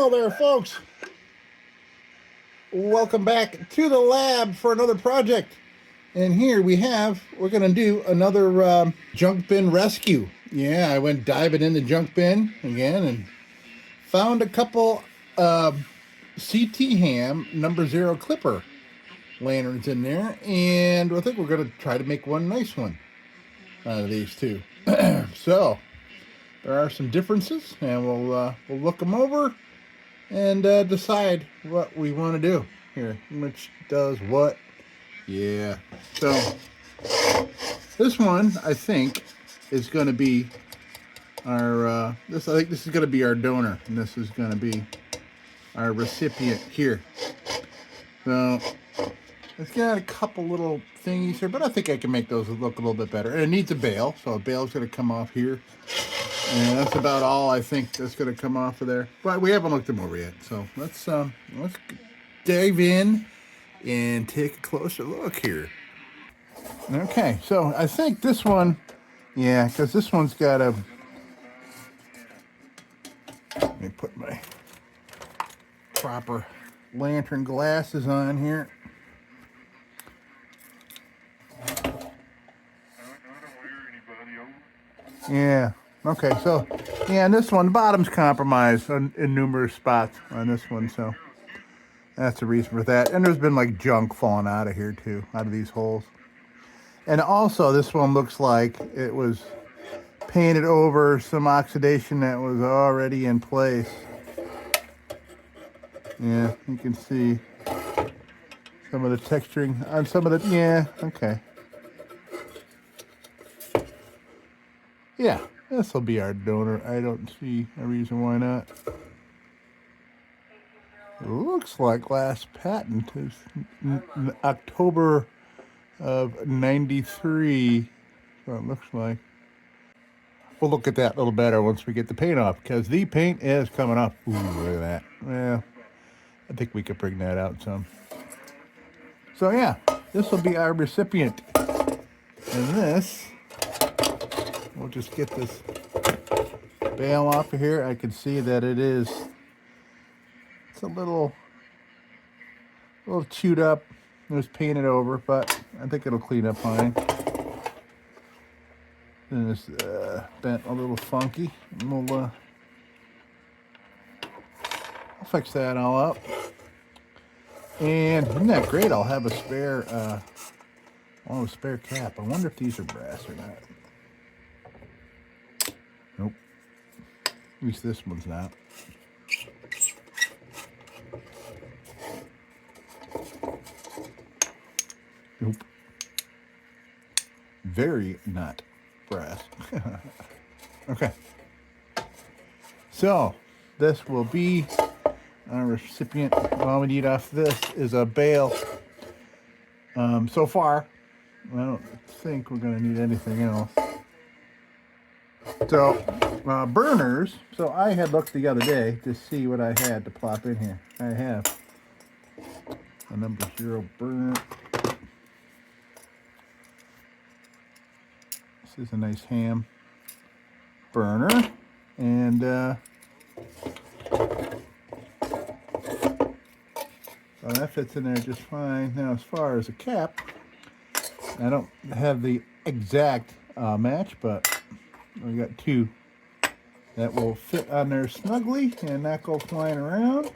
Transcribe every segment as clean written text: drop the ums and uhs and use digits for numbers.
Hello there, folks. Welcome back to the lab for another project. And here we're going to do another junk bin rescue. Yeah, I went diving in the junk bin again and found a couple CT Ham number 0 clipper lanterns in there. And I think we're going to try to make one nice one out of these two. So there are some differences, and we'll look them over and decide what we want to do here, which does what. Yeah. So this one, I think, is going to be our I think this is going to be our donor, and this is going to be our recipient here. So it's got a couple little thingies here, but I think I can make those look a little bit better. And it needs a bail, so a bail's going to come off here. And that's about all I think that's going to come off of there. But we haven't looked them over yet. So let's dive in and take a closer look here. Okay, so I think this one, yeah, because this one's got a... Let me put my proper lantern glasses on here. Yeah. Okay, so, yeah, and this one, the bottom's compromised in numerous spots on this one, so that's the reason for that. And there's been, like, junk falling out of here, too, out of these holes. And also, this one looks like it was painted over some oxidation that was already in place. Yeah, you can see some of the texturing on some of the, yeah, okay. Yeah. This will be our donor. I don't see a reason why not. It looks like last patent is October of '93. So it looks like. We'll look at that a little better once we get the paint off, because the paint is coming off. Ooh, look at that. Well, I think we could bring that out some. So yeah, this will be our recipient. And this... We'll just get this bail off of here. I can see that it's a little chewed up. It was painted over, but I think it'll clean up fine. And it's bent a little funky. And we'll I'll fix that all up. And isn't that great? I'll have a spare spare cap. I wonder if these are brass or not. Nope. At least this one's not. Nope. Very not brass. Okay. So, this will be our recipient. All we need off this is a bail. So far, I don't think we're going to need anything else. So, burners. So I had looked the other day to see what I had to plop in here. I have a number 0 burner. This is a nice ham burner. And so that fits in there just fine. Now, as far as a cap, I don't have the exact match, but we got two that will fit on there snugly and not go flying around.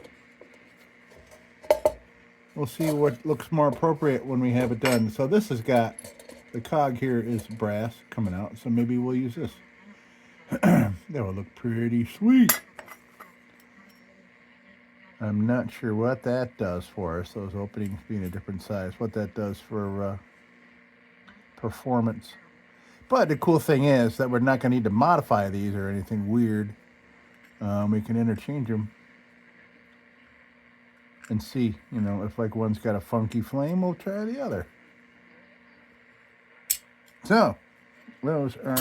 We'll see what looks more appropriate when we have it done. So this has got, the cog here is brass coming out, so maybe we'll use this. That will look pretty sweet. I'm not sure what that does for us, those openings being a different size, what that does for performance. But the cool thing is that we're not going to need to modify these or anything weird. We can interchange them and see, you know, if like one's got a funky flame, we'll try the other. So, those are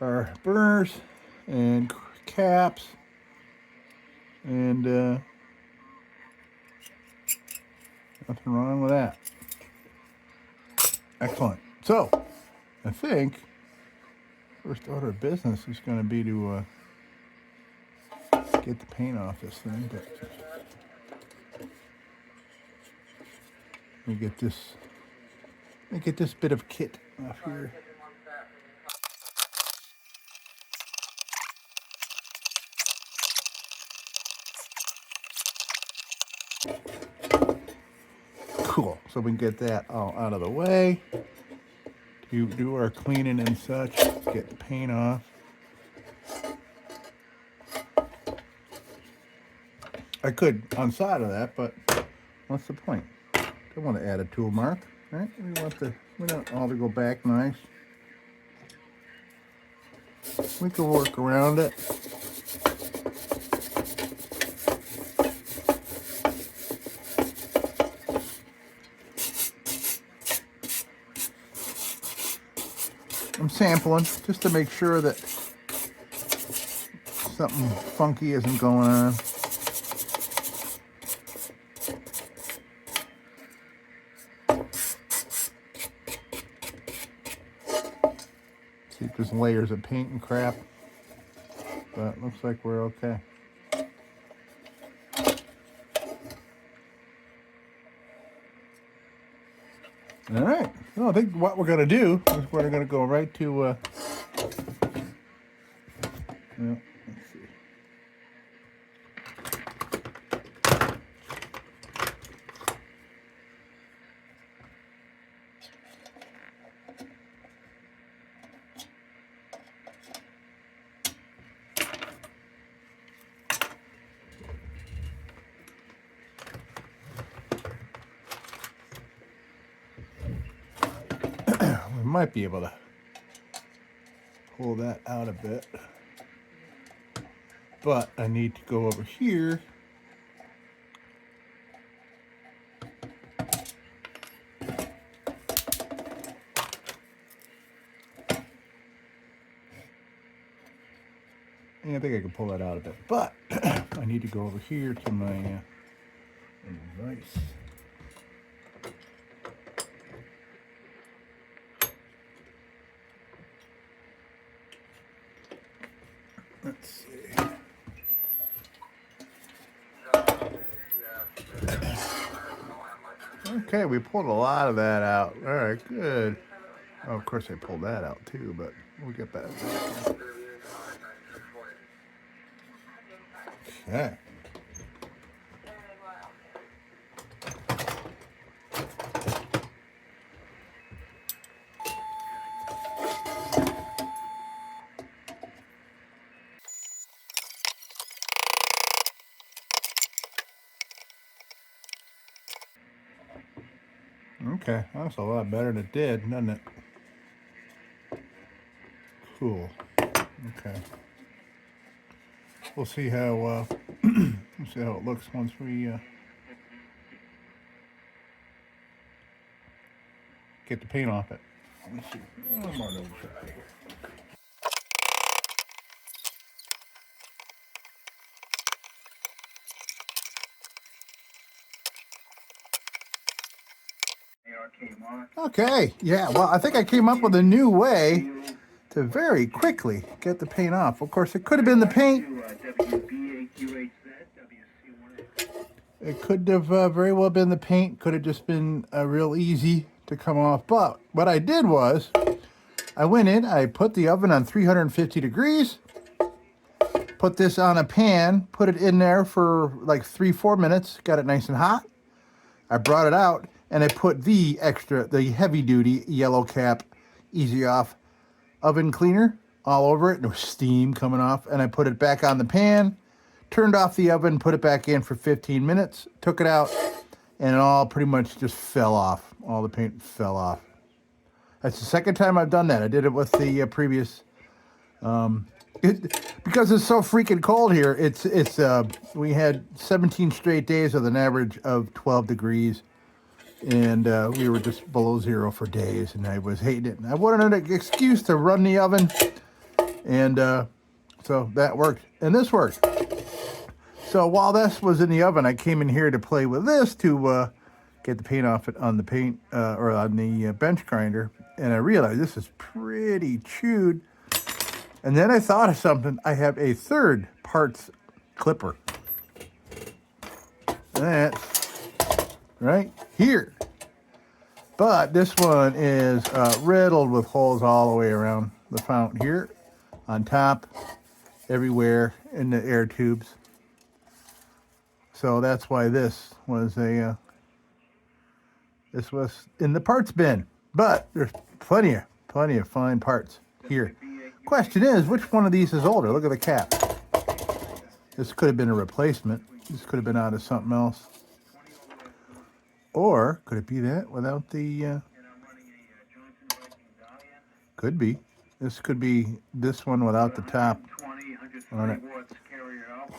our burners and caps. And nothing wrong with that. Excellent. So, I think first order of business is going to be to get the paint off this thing, but let me get this bit of kit off here. Cool. So we can get that all out of the way. Do our cleaning and such. Get the paint off. I could on side of that, but what's the point? Don't want to add a tool mark, right? We want all to go back nice. We can work around it. I'm sampling just to make sure that something funky isn't going on. See if there's layers of paint and crap, but looks like we're okay. All right, so I think what we're going to do is we're going to go right to, well, let's see. We might be able to pull that out a bit, but I need to go over here and I think I can pull that out a bit, but I need to go over here to my device. Let's see. Okay, we pulled a lot of that out. All right, good. Oh, of course I pulled that out too, but we'll get that. Okay. Okay, that's a lot better than it did, doesn't it? Cool. Okay. We'll see how it looks once we get the paint off it. Let me see. One more little try here. Okay, yeah, well, I think I came up with a new way to very quickly get the paint off. Of course, it could have been the paint. It could have very well been the paint. Could have just been real easy to come off. But what I did was, I went in, I put the oven on 350 degrees, put this on a pan, put it in there for like 3-4 minutes, got it nice and hot. I brought it out, and I put the heavy duty yellow cap, easy off oven cleaner all over it. And there was steam coming off, and I put it back on the pan, turned off the oven, put it back in for 15 minutes, took it out, and it all pretty much just fell off. All the paint fell off. That's the second time I've done that. I did it with the previous, because it's so freaking cold here. We had 17 straight days with an average of 12 degrees. And we were just below zero for days, and I was hating it. And I wanted an excuse to run the oven, and so that worked, and this worked. So while this was in the oven, I came in here to play with this to get the paint off it on the paint or on the bench grinder, and I realized this is pretty chewed. And then I thought of something. I have a third parts clipper. That's right here. But this one is riddled with holes all the way around the fountain here, on top, everywhere in the air tubes. So that's why this was in the parts bin. But there's plenty of fine parts here. Question is, which one of these is older? Look at the cap. This could have been a replacement. This could have been out of something else. Or could it be that without the... could be. This could be this one without the top on it.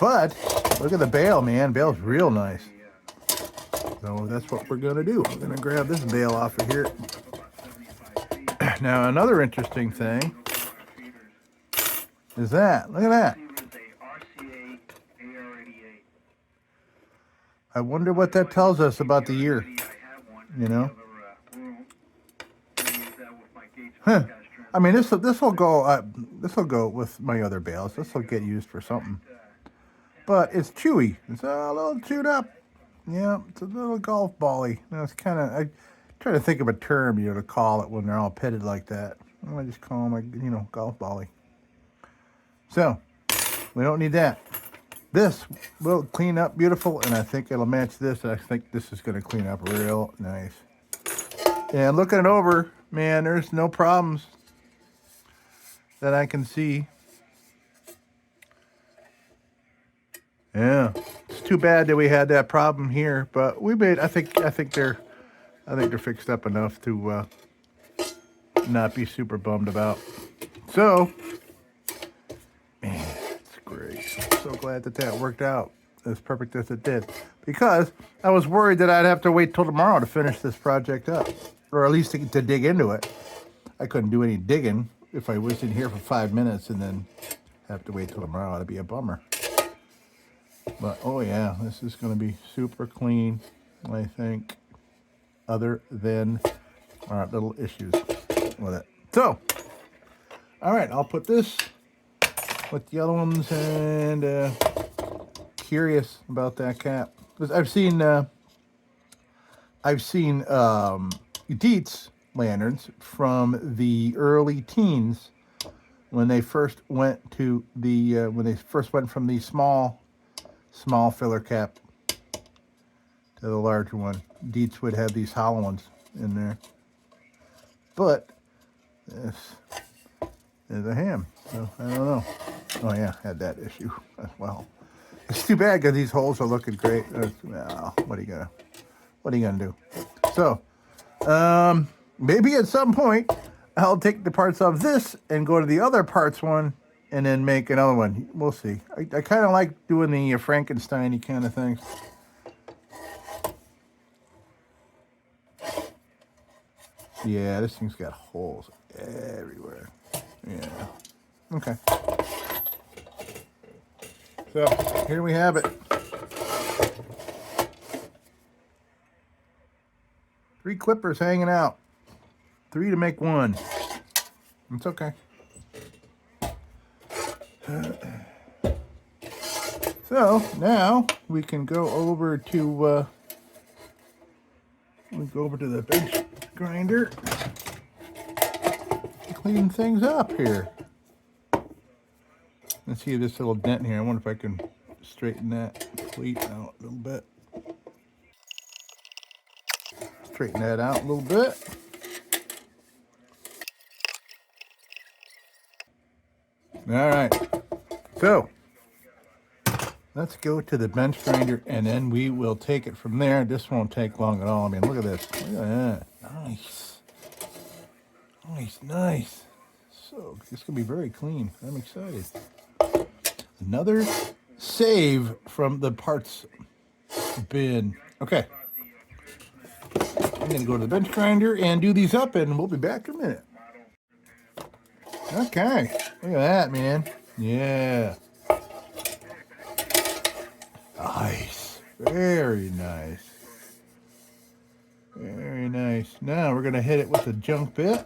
But look at the bail, man. Bail's real nice. So that's what we're going to do. We're going to grab this bail off of here. Now, another interesting thing is that. Look at that. I wonder what that tells us about the year. You know? Huh. I mean, this will go with my other bales. This will get used for something. But it's chewy. It's a little chewed up. Yeah, it's a little golf bally. You know, it's kind of, I try to think of a term, to call it when they're all pitted like that. I just call them, golf bally. So, we don't need that. This will clean up beautiful, and I think it'll match this. I think this is going to clean up real nice. And looking it over, man, there's no problems that I can see. Yeah, it's too bad that we had that problem here, but we made. I think they're fixed up enough to not be super bummed about. So, man, it's great. I'm so glad that worked out as perfect as it did, because I was worried that I'd have to wait till tomorrow to finish this project up, or at least to dig into it. I couldn't do any digging if I was in here for 5 minutes and then have to wait till tomorrow. It'd be a bummer. But, oh yeah, this is going to be super clean, I think, other than our little issues with it. So, all right, I'll put this with the other ones, and curious about that cap. Because I've seen Dietz lanterns from the early teens when they first went to the, from the small filler cap to the larger one. Dietz would have these hollow ones in there. But this is a ham, so I don't know. Oh yeah, had that issue as well. It's too bad because these holes are looking great. Well, what are you gonna do? So, maybe at some point I'll take the parts of this and go to the other parts one and then make another one. We'll see. I kind of like doing the Frankenstein-y kind of things. Yeah, this thing's got holes everywhere. Yeah. Okay. So, here we have it. 3 clippers hanging out. 3 to make 1. It's okay. So now we can go over to the bench grinder, clean things up here. Let's see this little dent here. I wonder if I can straighten that pleat out a little bit. Straighten that out a little bit. All right. So let's go to the bench grinder, and then we will take it from there. This won't take long at all. I mean, look at this. Look at that. Nice. Nice. So it's going to be very clean. I'm excited. Another save from the parts bin. Okay. I'm going to go to the bench grinder and do these up, and we'll be back in a minute. Okay. Look at that, man. Yeah. Nice. Very nice. Very nice. Now we're going to hit it with the junk bit.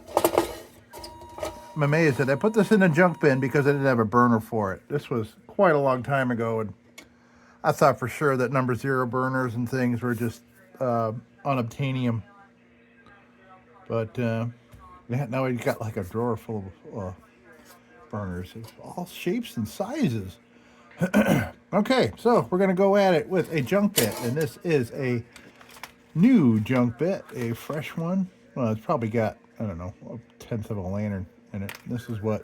I'm amazed that I put this in the junk bin because I didn't have a burner for it. This was quite a long time ago, and I thought for sure that number 0 burners and things were just unobtainium. But now we got like a drawer full of burners of all shapes and sizes. Okay, so we're going to go at it with a junk bit. And this is a new junk bit, a fresh one. Well, it's probably got, I don't know, a tenth of a lantern in it. This is what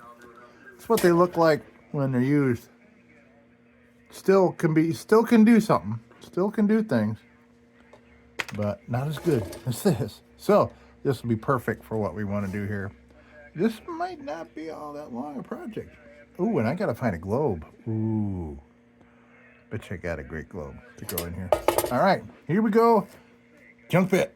they look like when they're used. Still can do something. Still can do things. But not as good as this. So this will be perfect for what we want to do here. This might not be all that long a project. Ooh, and I gotta find a globe. Ooh. Bet you I got a great globe to go in here. All right, here we go. Junk bit.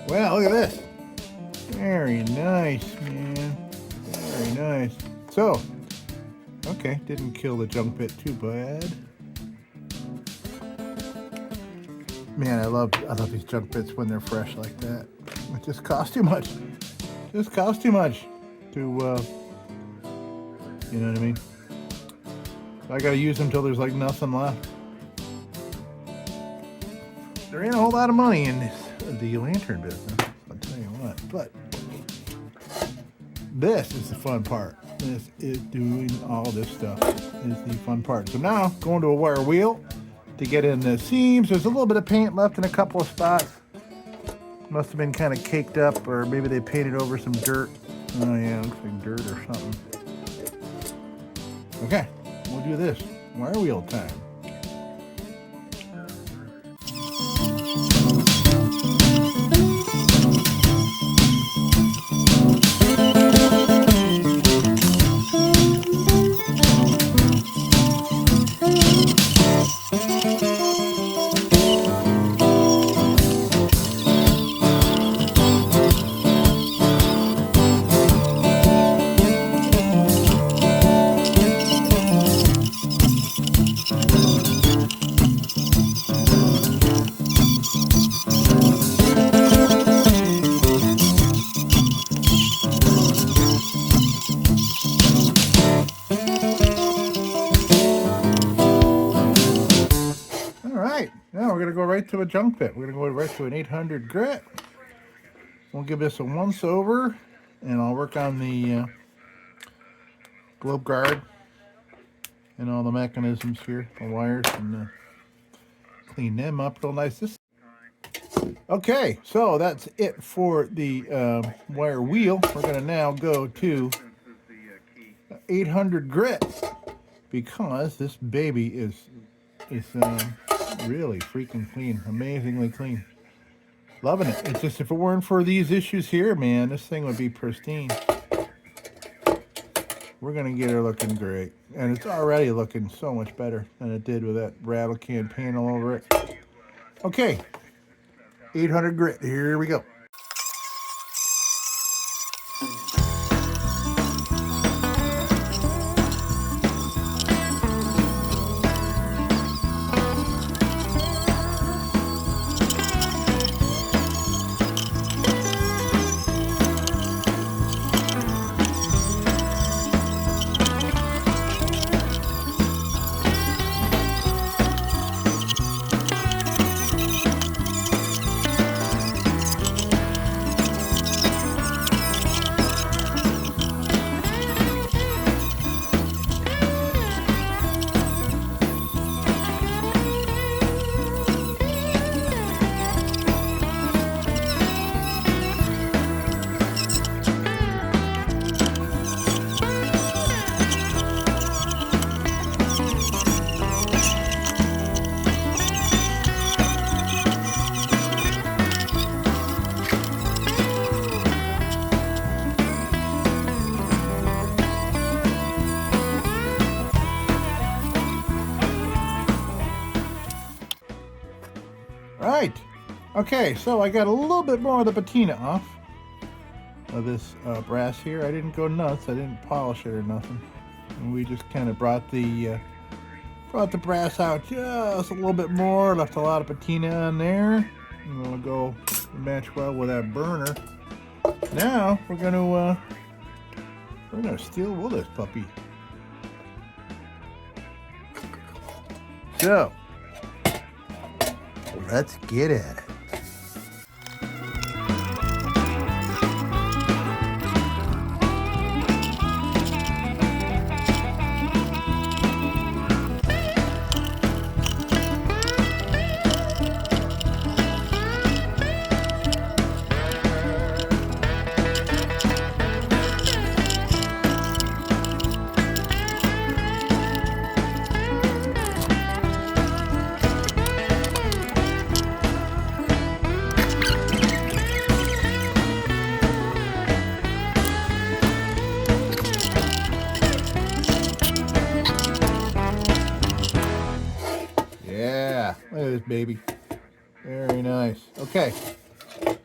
Well, look at this. Very nice, man. Very nice. So, okay, didn't kill the junk bit too bad. Man, I love these junk bits when they're fresh like that. It just costs too much. Just costs too much to, you know what I mean? I gotta use them till there's like nothing left. There ain't a whole lot of money in the lantern business, I'll tell you what. But this is the fun part. This is doing all this stuff is the fun part. So now going to a wire wheel to get in the seams. There's a little bit of paint left in a couple of spots. Must have been kind of caked up, or maybe they painted over some dirt. Oh yeah, looks like dirt or something. Okay, we'll do this. Wire wheel time. Now we're going to go right to a junk bit. We're going to go right to an 800 grit. We'll give this a once over, and I'll work on the globe guard and all the mechanisms here, the wires, and clean them up real nice. Okay, so that's it for the wire wheel. We're going to now go to 800 grit because this baby is really freaking clean, amazingly clean. Loving it. It's just, if it weren't for these issues here, man, this thing would be pristine. We're gonna get her looking great, and it's already looking so much better than it did with that rattle can paint all over it. Okay, 800 grit. Here we go. right. Okay, so I got a little bit more of the patina off of this brass here. I didn't go nuts. I didn't polish it or nothing. And we just kind of brought the brass out just a little bit more. Left a lot of patina on there. And it'll go match well with that burner. Now we're gonna steel wool this puppy. So let's get at it. Yeah, look at this baby. Very nice. Okay,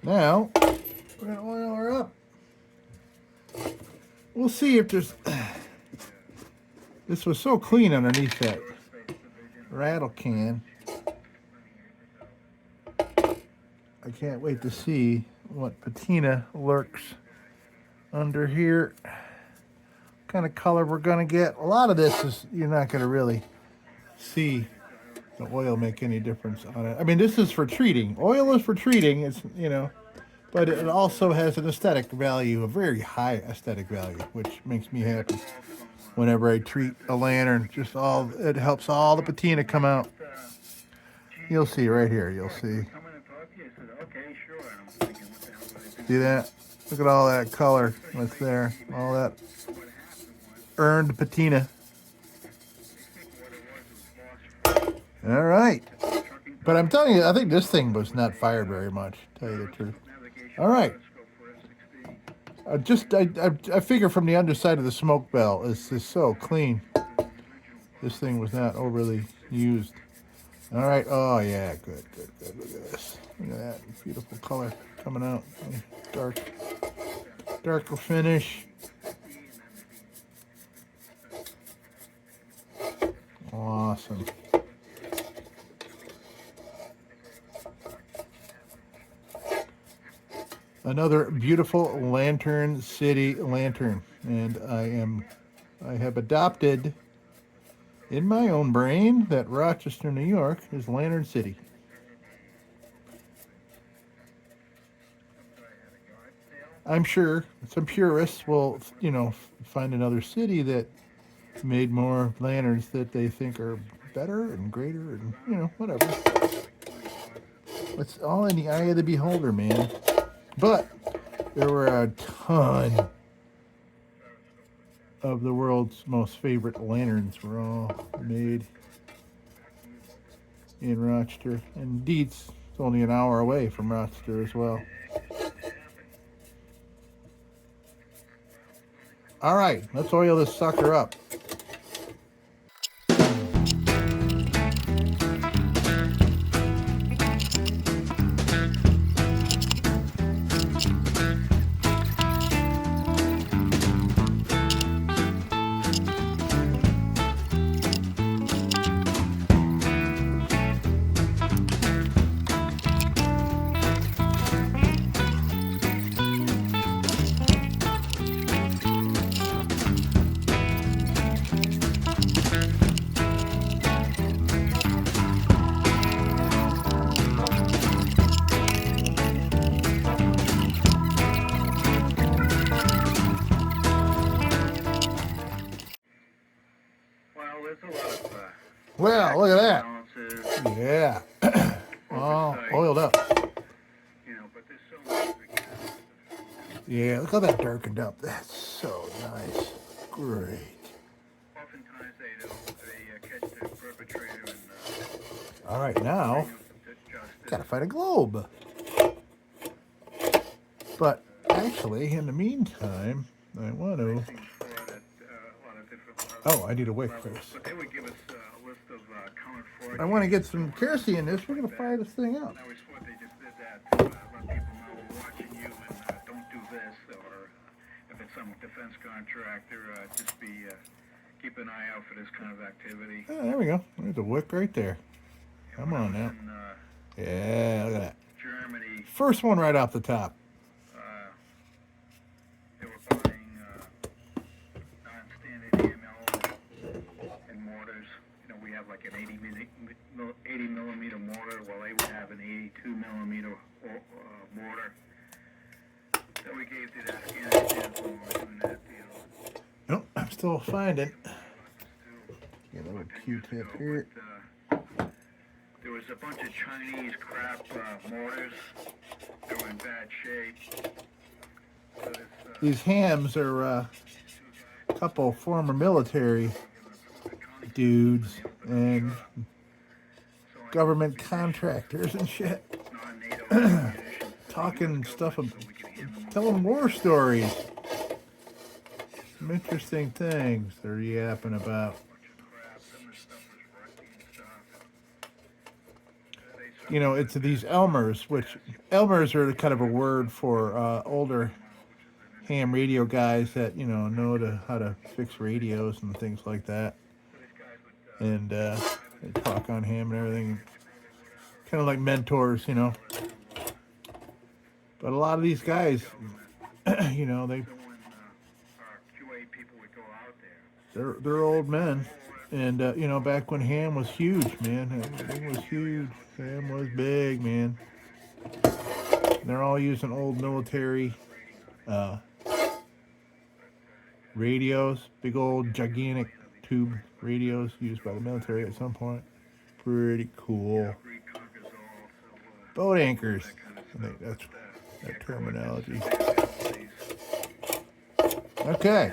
now we're gonna oil her up. We'll see if there's. This was so clean underneath that rattle can. I can't wait to see what patina lurks under here. What kind of color we're gonna get. A lot of this is you're not gonna really see the oil make any difference on it. I mean, this is for treating. Oil is for treating. It's but it also has an aesthetic value, a very high aesthetic value, which makes me happy. Whenever I treat a lantern, it helps all the patina come out. You'll see right here. You'll see. See that? Look at all that color that's there. All that earned patina. All right. But I'm telling you, I think this thing was not fired very much, to tell you the truth. All right. I figure from the underside of the smoke bell, it's just so clean. This thing was not overly used. All right. Oh, yeah. Good. Look at this. Look at that beautiful color coming out. Darker finish. Awesome. Another beautiful Lantern City lantern, and I have adopted in my own brain that Rochester, New York is Lantern City. I'm sure some purists will, find another city that made more lanterns that they think are better and greater and, whatever. It's all in the eye of the beholder, man. But there were a ton of the world's most favorite lanterns were all made in Rochester. And Dietz is only an hour away from Rochester as well. All right, let's oil this sucker up. Well, look at that. Yeah. All oiled up. Yeah, look how that darkened up. That's so nice. Great. All right, now, gotta find a globe. But actually, in the meantime, I want to... Oh, I need a wick first. I want to get some kerosene in this. We're going to fire this thing up. Now, we thought they just did that to let people know we're watching you and don't do this, or if it's some defense contractor, just keep an eye out for this kind of activity. Oh, there we go. There's a wick right there. Come on now. Yeah, look at that. Germany. First one right off the top. They were buying non-standard EML and mortars. You know, we have like an 80 millimeter mortar, while they would have an 82 millimeter mortar. So we gave to that Afghanistan when we were doing that deal. Nope, I'm still finding. Get a little Q-tip here. There was a bunch of Chinese crap mortars that were in bad shape. So these hams are a couple former military dudes and government contractors and shit. Talking stuff, telling war stories. Some interesting things they're yapping about. You know, it's these Elmers, which Elmers are kind of a word for older ham radio guys that, you know how to fix radios and things like that. And they talk on ham and everything. Kind of like mentors, you know. But a lot of these guys, you know, they're old men. And, you know, back when ham was huge, man. It was huge. Ham was big, man. They're all using old military radios. Big old gigantic tube radios used by the military at some point. Pretty cool. Boat anchors. I think that's that terminology. Okay.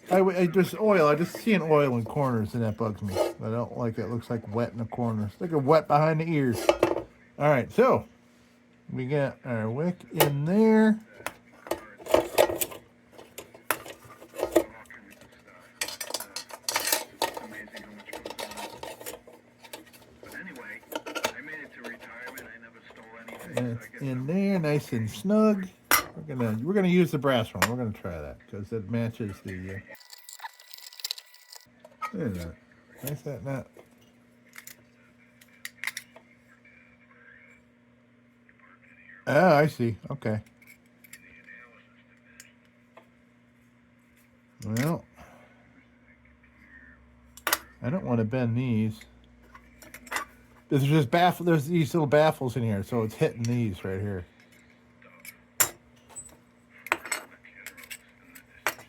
There's oil. I just see an oil in corners, and that bugs me. I don't like it. It looks like wet in the corners. It's like a wet behind the ears. All right, so we got our wick in there. That's in there, nice and snug. We're gonna use the brass one. We're gonna try that because it matches the. There that. Nice that nut. Oh, I see. Okay. Well, I don't want to bend these. There's just There's these little baffles in here, so it's hitting these right here.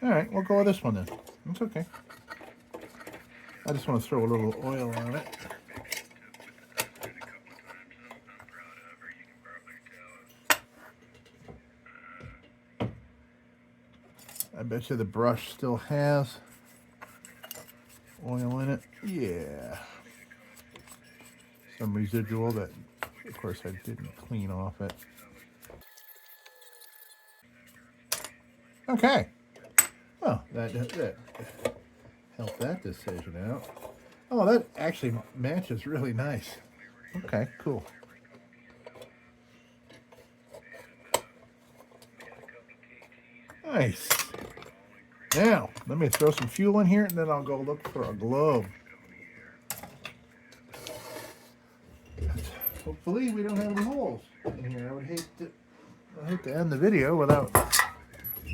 All right, we'll go with this one then. It's okay. I just want to throw a little oil on it. I bet you the brush still has oil in it. Yeah. Some residual that, of course, I didn't clean off it. Okay. Well, that helped that decision out. Oh, that actually matches really nice. Okay, cool. Nice. Now, let me throw some fuel in here, and then I'll go look for a globe. Hopefully, we don't have any holes in here. I would hate to end the video without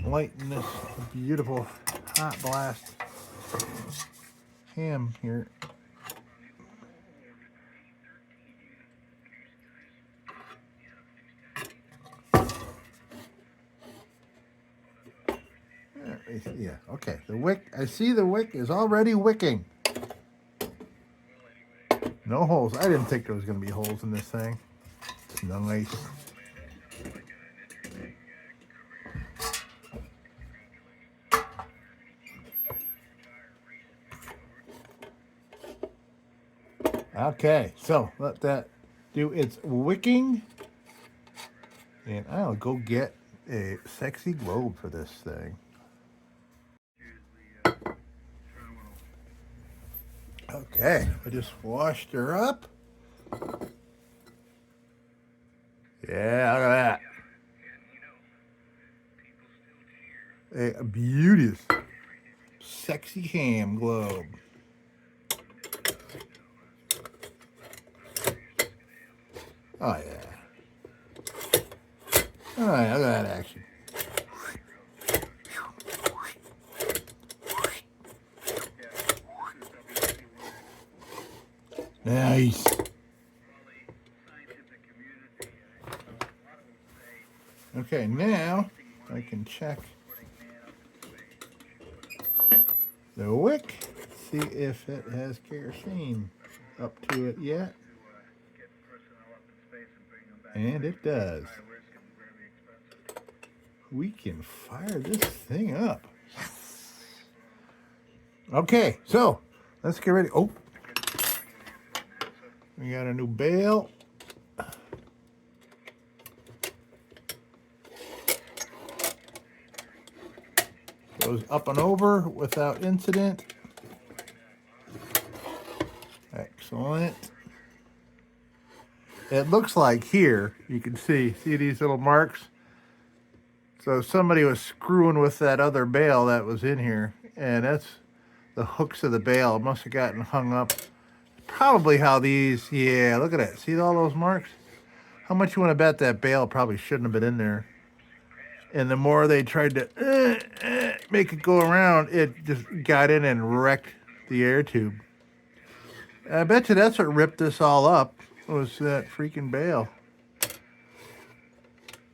lighting this beautiful hot blast ham here. Yeah, okay. The wick, I see the wick is already wicking. No holes. I didn't think there was going to be holes in this thing. It's nice. Okay, so let that do its wicking. And I'll go get a sexy globe for this thing. Okay, I just washed her up. Yeah, look at that. A beauteous, sexy ham globe. Oh yeah. Oh yeah, look at that action. Nice. Okay, now I can check the wick, see if it has kerosene up to it yet. And it does. We can fire this thing up. Okay, so let's get ready. Oh, we got a new bail. Goes up and over without incident. Excellent. It looks like here, you can see these little marks? So somebody was screwing with that other bail that was in here, and that's the hooks of the bail. It must have gotten hung up. Probably how these, yeah, look at that. See all those marks? How much you want to bet that bail probably shouldn't have been in there? And the more they tried to make it go around, it just got in and wrecked the air tube. I bet you that's what ripped this all up, was that freaking bail.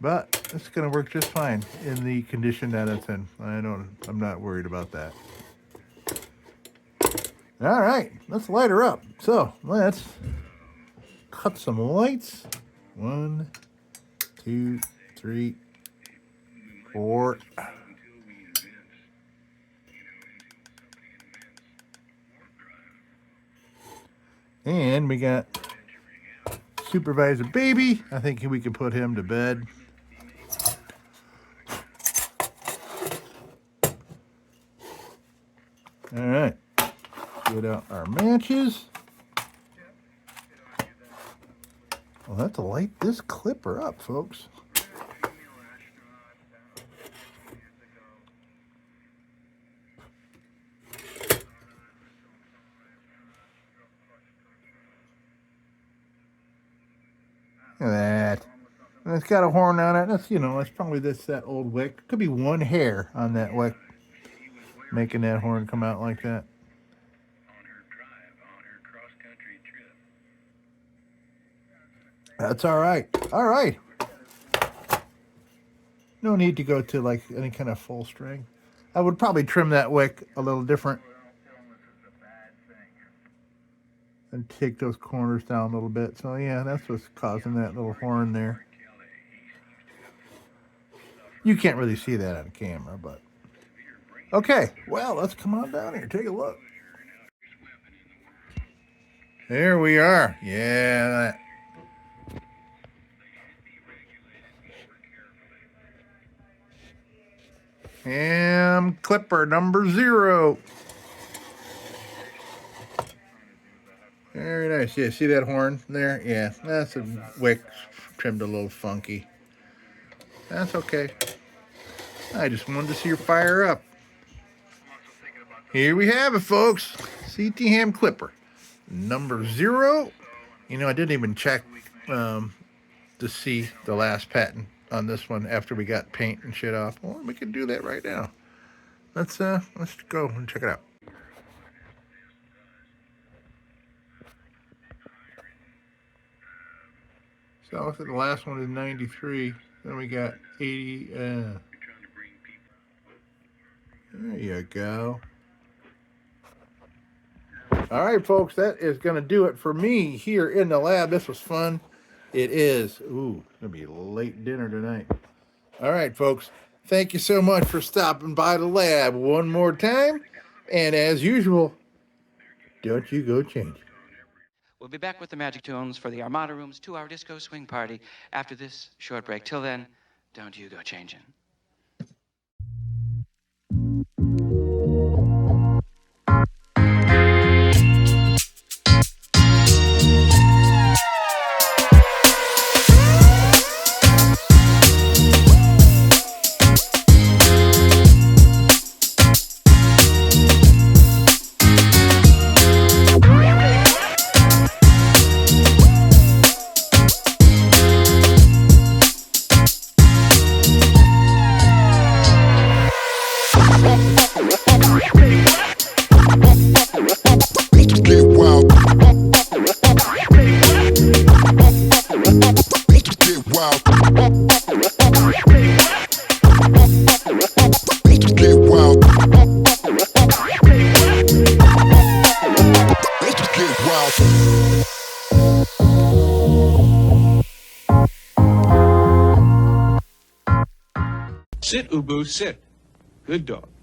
But it's going to work just fine in the condition that it's in. I'm not worried about that. All right, let's light her up. So let's cut some lights. 1, 2, 3, 4. And we got Supervisor Baby. I think we can put him to bed. All right, get out our matches. We'll have to light this clipper up, folks. Look at that. And it's got a horn on it. That's probably that old wick. Could be one hair on that wick making that horn come out like that. That's all right. All right. No need to go to like any kind of full string. I would probably trim that wick a little different and take those corners down a little bit. So yeah, that's what's causing that little horn there. You can't really see that on camera, but okay. Well, let's come on down here. Take a look. There we are. Yeah. Ham clipper number 0. Very nice. Yeah, see that horn there? Yeah, that's a wick trimmed a little funky. That's okay. I just wanted to see her fire up. Here we have it, folks. CT Ham clipper number 0. I didn't even check to see the last patent on this one after we got paint and shit off. Well, we can do that right now. Let's go and check it out. So I think the last one is 93. Then we got 80. There you go. All right, folks, that is going to do it for me here in the lab. This was fun. It is. Ooh, it's going to be late dinner tonight. All right, folks. Thank you so much for stopping by the lab one more time. And as usual, don't you go change. We'll be back with the Magic Tunes for the Armada Room's 2-hour disco swing party after this short break. Till then, don't you go changing. Sit, Ubu, sit. Good dog.